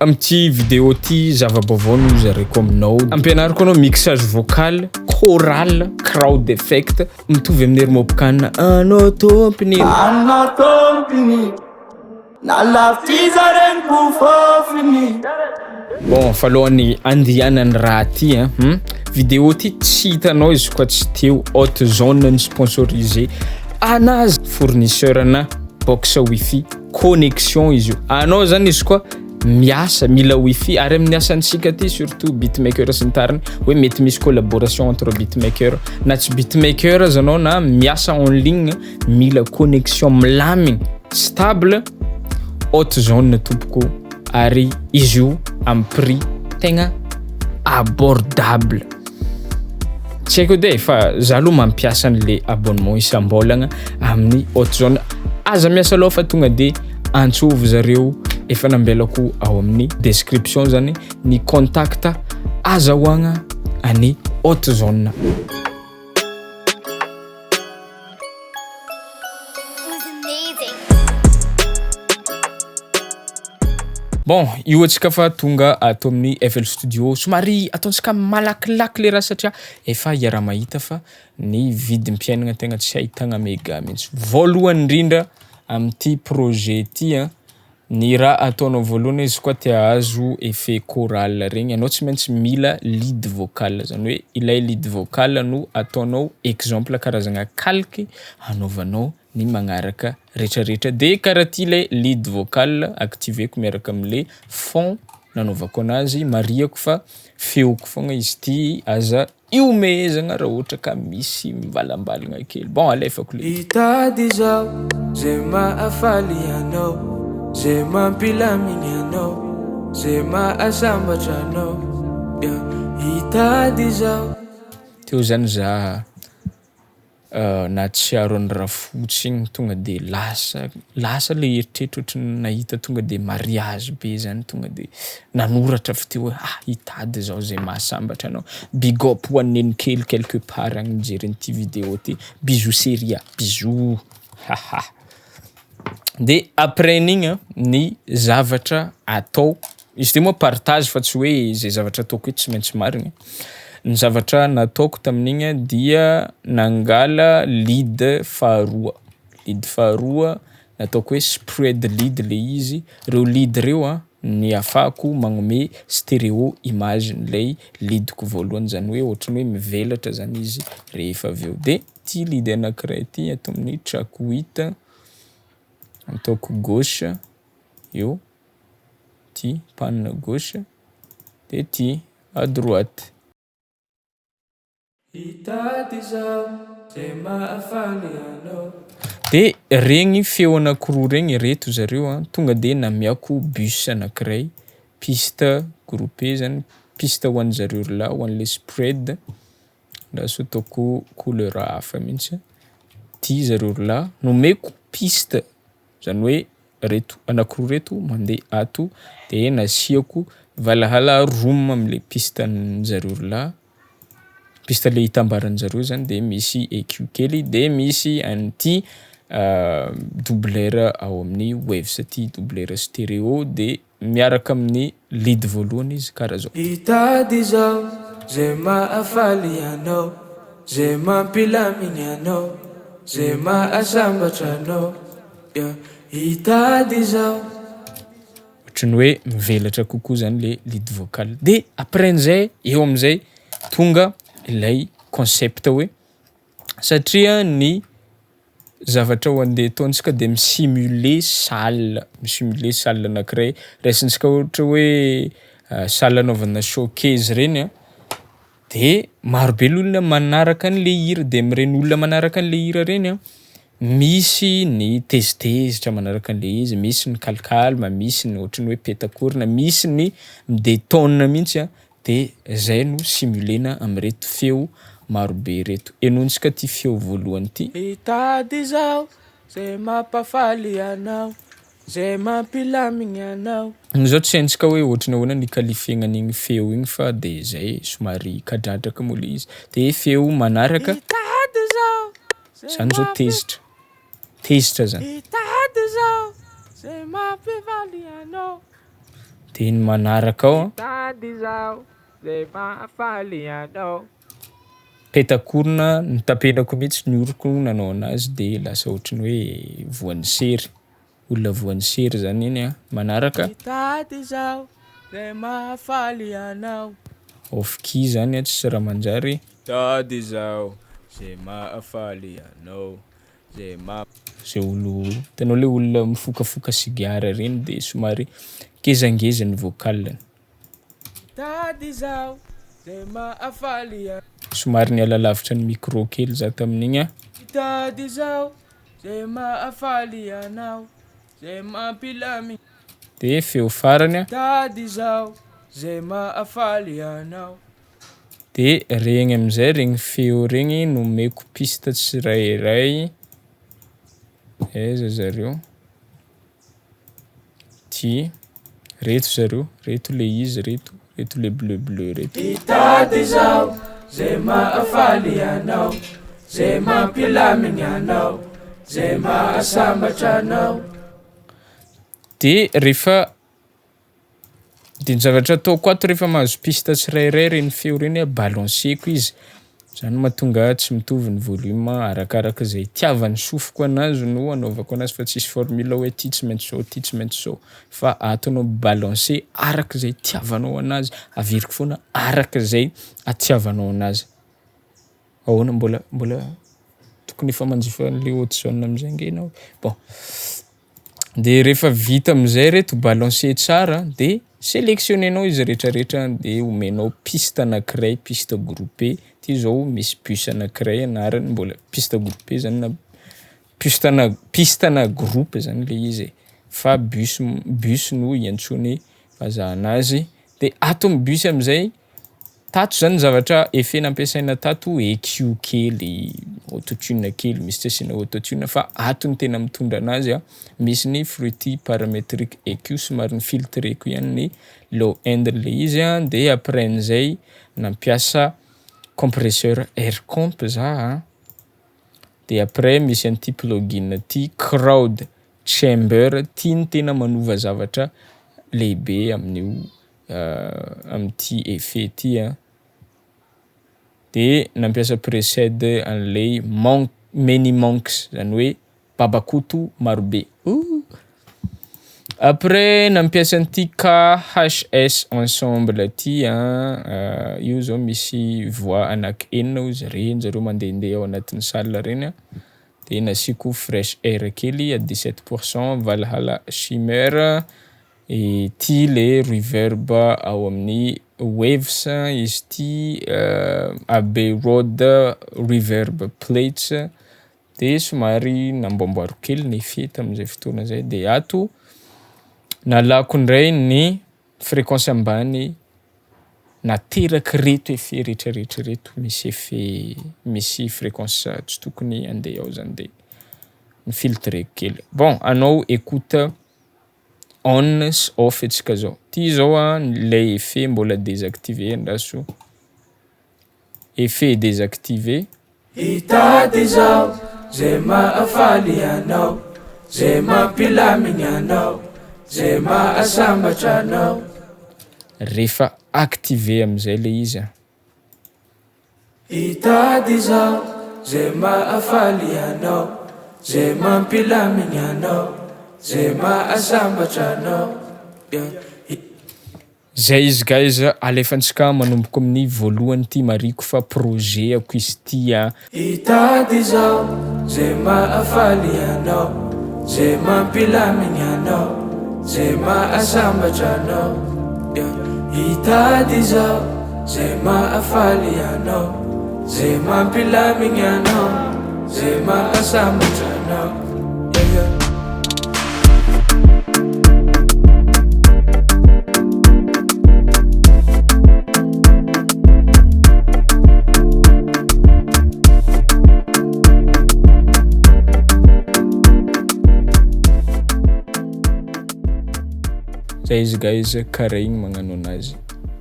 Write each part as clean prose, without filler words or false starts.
Amty vidéo ty zava-baovao no zareko aminao. Ampianariko anao mixage vocal, choral, crowd effect, mitovy amin'ny ery mopokana anao tompony. Na laftiza regny pofofiny. Bon, falohany andihanany raha ty vidéo ty tsy hitanao izy koa tsy teo haute zone ny sponsorisé anazy fournisseur na box wifi connexion izy io. Anao zany izy koa miasa mila wifi ary amin'ny asantsika ty surtout beatmaker sy ny tariny hoe mety misy collaboration entre beatmaker na tsy beatmaker zanao na miasa en ligne mila connexion milamigny stable haute zone tompoko ary izy io am prix tegna abordable. Tsy haiko edy fa za aloha mampiasa an'le abonnement isam-bolagna amin'ny haute zone. Aza miasa aloha fa tonga de antsovy zareo efa nambelako ao amin'ny description zany ny contact azahoagna any haute zone. Bon, io atsika fa tonga ato amin'ny FL Studio. Somary ataontsika malakilaky le raha satria efa hiara mahita fa ny vidim-piainagna tegna tsy ahitagna méga mihitsy. Voalohany indrindra amin'ty projet ty ny raha ataonao voalohany izy koa te ahazo effet choral regny anao tsy maintsy mila lead vocal zany hoe ilay lead vocal no ataonao exemple karazagna calque anaovanao ny magnaraka rehetrarehetra de karaha ty le lead vocal activeko miaraka am'le fond nanaovako anazy mariako fa feoko fogna izy ty aza iomezagna raha ohatra ka misy mivalambalagna kely. Bon, alefako le hitady zao zay mahafaly anao zay mampilamigny anao zay mahasambatra anao hitady zao. Teo zany za natsiaro ny raha fotsy igny tonga de lasa le eritreritry ohatrany nahita tonga de mariage be zany tonga de nanoratra avy teo hoe hitady zao zay mahasambatra anao. Big up ho an'ny kely quelque part agny mijery an'ty vidéo ty. Bisous Seria, bisous. De après igny ny zavatra atao izy ty moa partage fa tsy hoe zay zavatra ataoko tsy maintsy marigny. Ny zavatra nataoko tamin'igny dia nangala lead faharoa. Lead faharoa nataoko hoe spread lead le izy. Reo lead reo ny afahako magnome stéréo image n'lay leadko voalohany zany hoe ohatrany hoe mivelatra zany izy rehefa avy eo. De ty lead anankiray ty atao amin'ny track 8 ataoko gauche eo, ty panne gauche de ty à droite. Hitady zao zay mahafaly anao. De regny feo anankiroa regny reto zareo tonga de namiako bus anankiray piste groupé zany piste ho an'ny zareo rola ho an'le spread raha so ataoko couleur hafa mihitsy. Ty zareo rola nomeko piste zany hoe reto anankiroa reto mandeha ato de nasiako valahala room am'le piste zareo rola. Piste le hitambaran'jareo zany de misy EQ kely de misy an'ty doubleur ao amin'ny waves ty doubleur stéréo de miaraka amin'ny lead voalohany izy karaha zao. Hitady zao zay mahafaly anao zay mampilamigny anao zay mahasambatra anao hitady zao. Ohatrany hoe mivelatra kokoa zany le lead vocal. De après an'izay eo am'izay tonga ilay concept hoe satria ny zavatra ho andeha ataontsika de misimuler salle anankiray. Raisintsika ohatra hoe salle anaovana showcase reny de marobe l'olona manaraka an'le hira de amin'ireny olona manaraka an'le hira reny misy ny tezitezitra manaraka an'le izy, misy ny calcalme, misy ny ohatrany hoe petakorina, misy ny midétonne mihitsy de zay no simulena am'reto feo marobe reto. Enontsika ty feo voalohany ty. Hitady zao zay mampafaly anao zay mampilamigny anao. Zao tsy haintsika hoe ohatrany ahoana ny qualifiena an'igny feo igny fa de zay somary kadradraka moa le izy. De feo manaraka hitady zao zany zao tezitra zany. Hitady zao zay mampifaly anao. De ny manaraka ao petakorona nitapenako mihitsy ny oroko nanao anazy de lasa ohatry ny hoe voan'ny sery. Olona voan'ny sery zany iny manaraka. Off-key zany tsy raha manjary. Tady zaho zay mahafaly anao zay olo hitanao le olona mifokafoka sigara reny de somary ngezangeza ny vocal-ny. Tady zaho zay mahafaly somary niala lavitra ny micro kely za tamin'igny. Tady zaho zay mahafaly anao zay mampilamigny. De feo farany. Tady zaho zay mahafaly anao. De regny am'zay regny feo regny nomeko piste tsirairay. Aiza zareo? Ty reto zareo, reto le izy reto le bleu reto. Tady zaho zay mahafaly anao zay mampilamigny anao zay mahasambatra anao. De rehefa de ny zavatra ataoko ato rehefa mahazo piste tsirairay reny feo reny balanceko izy. Zany mahatonga tsy mitovy ny volume arakaraka zay itiavan'ny sofiko anazy no anaovako anazy fa tsisy formule hoe ty tsy maintsy zao, ty tsy maintsy zao. Fa ato anao balancer araka zay itiavanao anazy, averiko foana araka zay atiavanao anazy. Ahoana mbola tokony efa manjifa an'le haute-zone am'zay nge anao. Bon. De rehefa vita am'zay reto balancer tsara de sélectionnenao izy rehetrarehetra de omenao piste anankiray, piste groupé. Ty zao misy bus anankiray anarany mbola piste groupé zany na piste na groupe zany le izy. Fa bus no iantsony vazaha anazy. De ato am'bus am'zay tato zany zavatra effet nampiasaina tato EQ kely, autotune kely, misy tsy asiana autotune fa ato ny tena mitondra anazy misy ny fruity paramétrique EQ somary filtreko ihany ny low end le izy de après an'izay nampiasa compresseur air comp za de après misy an'ty plugin ty crowd chamber ty ny tena manova zavatra lehibe amin'io am'ty effet ty de nampiasa preset an'le many monks zany hoe babakoto marobe. Après nampiasa an'ty KHS ensemble ty io zao misy voix anaky enina ozy reny zareo mandehandeha ao anatin'ny salle reny de nasiko fresh air kely à 17%, Valhalla Shimmer et ty le reverb ao amin'ny waves izy ty Abbey Road reverb plates de somary namboamboariko kely ny effet tam'izay fotoana zay de ato nalako ndray ny fréquence ambany nateraka reto effet rehetrarehetra reto misy effet misy fréquence tsy tokony andeha ao zany de nifiltreko kely. Bon, anao écoute on sy off antsika zao. Ty zao le effet mbola désactivé andraso. Effet désactivé. Hitady zaho zay mahafaly anao zay mampilamigny anao zay mahasambatra anao. Rehefa activé am'zay le izy hitady zaho zay mahafaly anao zay mampilamigny anao zay mahasambatra anao. Zay izy guys alefantsika manomboko amin'ny voalohany ty mariko fa projet ako izy ty hitady zaho zay mahafaly anao zay mampilamigny anao zay mahasambatra anao. Hitady zaho zay mahafaly anao zay mampilamigny anao zay mahasambatra anao. Zay izy guys karaha igny magnano anazy.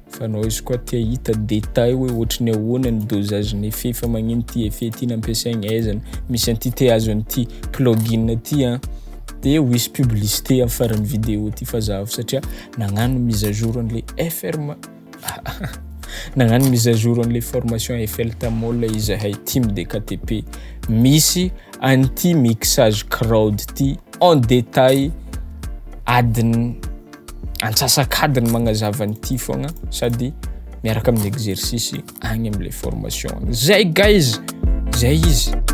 Fa anao izy koa tia hita détail hoe ohatry ny ahoana ny dosage ny effet fa magnino ty effet ty nampiasaigny aizany misy an'ty te azo an'ty plugin ty de ho hisy publicité amin'ny faran'ny vidéo ty fa zaho satria nagnano mise à jour an'le nagnano mise à jour an'le formation Eiffel Tamol izahay team DKTP misy anti mixage crowd ty en détail adiny antsasakadiny magnazava an'ity fogna sady miaraka amin'ny exercice agny am'le formation. Zay guys, zay izy.